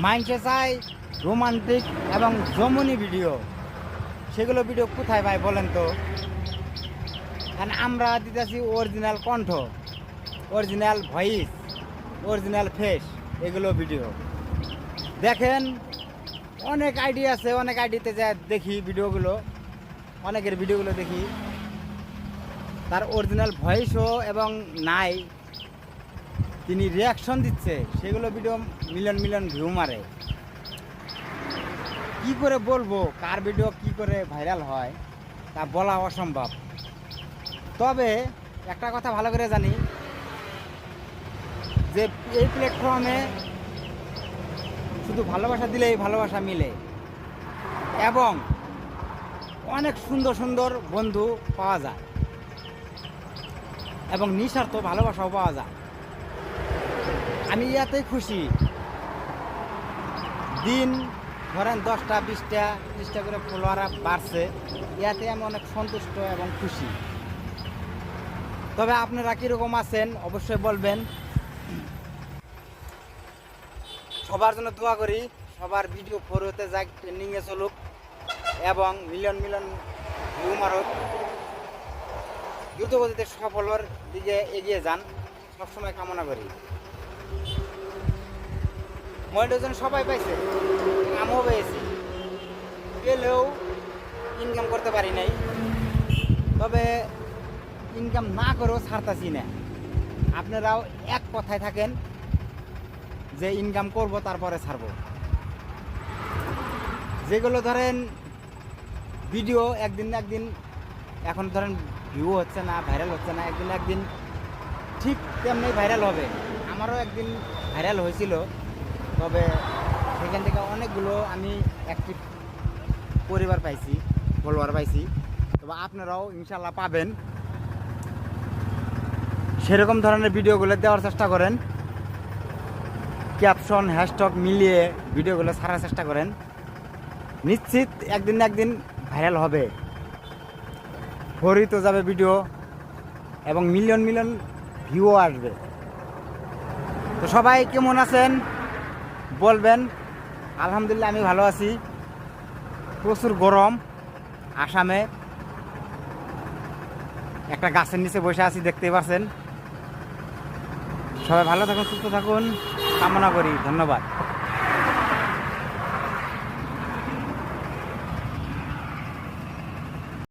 মাইন্ডসে চাই রোমান্টিক এবং জমনি ভিডিও, সেগুলো ভিডিও কোথায় ভাই বলেন তো? কারণ আমরা দিতেছি অরিজিনাল কণ্ঠ, অরিজিনাল ভয়েস, অরিজিনাল ফেস, এগুলো ভিডিও দেখেন। অনেক আইডি আছে, অনেক আইডিতে যা দেখি ভিডিওগুলো, অনেকের ভিডিওগুলো দেখি, তার অরিজিনাল ভয়েসও এবং নাই, তিনি রিয়াকশন দিচ্ছে, সেগুলো ভিডিও মিলিয়ন মিলিয়ন ভিউ মারে। কি করে বলবো কার ভিডিও কি করে ভাইরাল হয় তা বলা অসম্ভব। তবে একটা কথা ভালো করে জানি যে এই প্ল্যাটফর্মে শুধু ভালোবাসা দিলেই ভালোবাসা মিলে এবং অনেক সুন্দর সুন্দর বন্ধু পাওয়া যায় এবং নিঃস্বার্থ ভালোবাসাও পাওয়া যায়। আমি ইয়াতেই খুশি, দিন ধরেন 10টা 20টা 30টা করে ফলোয়ার বাড়ছে, ইয়াতে আমি অনেক সন্তুষ্ট এবং খুশি। তবে আপনারা কীরকম আছেন অবশ্যই বলবেন। সবার জন্য দোয়া করি, সবার ভিডিও ফর হতে যাক, ট্রেন্ডিংয়ে চলুক এবং মিলিয়ন মিলিয়ন ভিউ মারুক, দ্রুতগতিতে সফলের দিকে এগিয়ে যান, সবসময় কামনা করি। মনিটাইজেশন সবাই পাইছে, আমিও পেয়েছি, পেলেও ইনকাম করতে পারি নাই। তবে ইনকাম না করেও ছাড়তাছি না। আপনারাও এক কথায় থাকেন যে ইনকাম করব তারপরে ছাড়ব। যেগুলো ধরেন ভিডিও একদিন না একদিন, এখন ধরেন ভিউ হচ্ছে না, ভাইরাল হচ্ছে না, একদিন না একদিন ঠিক তেমনি ভাইরাল হবে। আমারও একদিন ভাইরাল হয়েছিল, তবে সেখান থেকে অনেকগুলো আমি অ্যাক্টিভ পরিবার পাইছি, ফলোয়ার পাইছি। তবে আপনারাও ইনশাল্লাহ পাবেন। সেরকম ধরনের ভিডিওগুলো দেওয়ার চেষ্টা করেন, ক্যাপশন হ্যাশট্যাগ মিলিয়ে ভিডিওগুলো ছাড়ার চেষ্টা করেন। নিশ্চিত একদিন না একদিন ভাইরাল হবে, ভরিত যাবে ভিডিও এবং মিলিয়ন মিলিয়ন ভিউও আসবে। তো সবাই কেমন আছেন বলবেন। আলহামদুলিল্লাহ আমি ভালো আছি। প্রচুর গরম আসামে, একটা গাছের নিচে বসে আছি, দেখতেই পাচ্ছেন। সবাই ভালো থাকুন, সুস্থ থাকুন কামনা করি। ধন্যবাদ।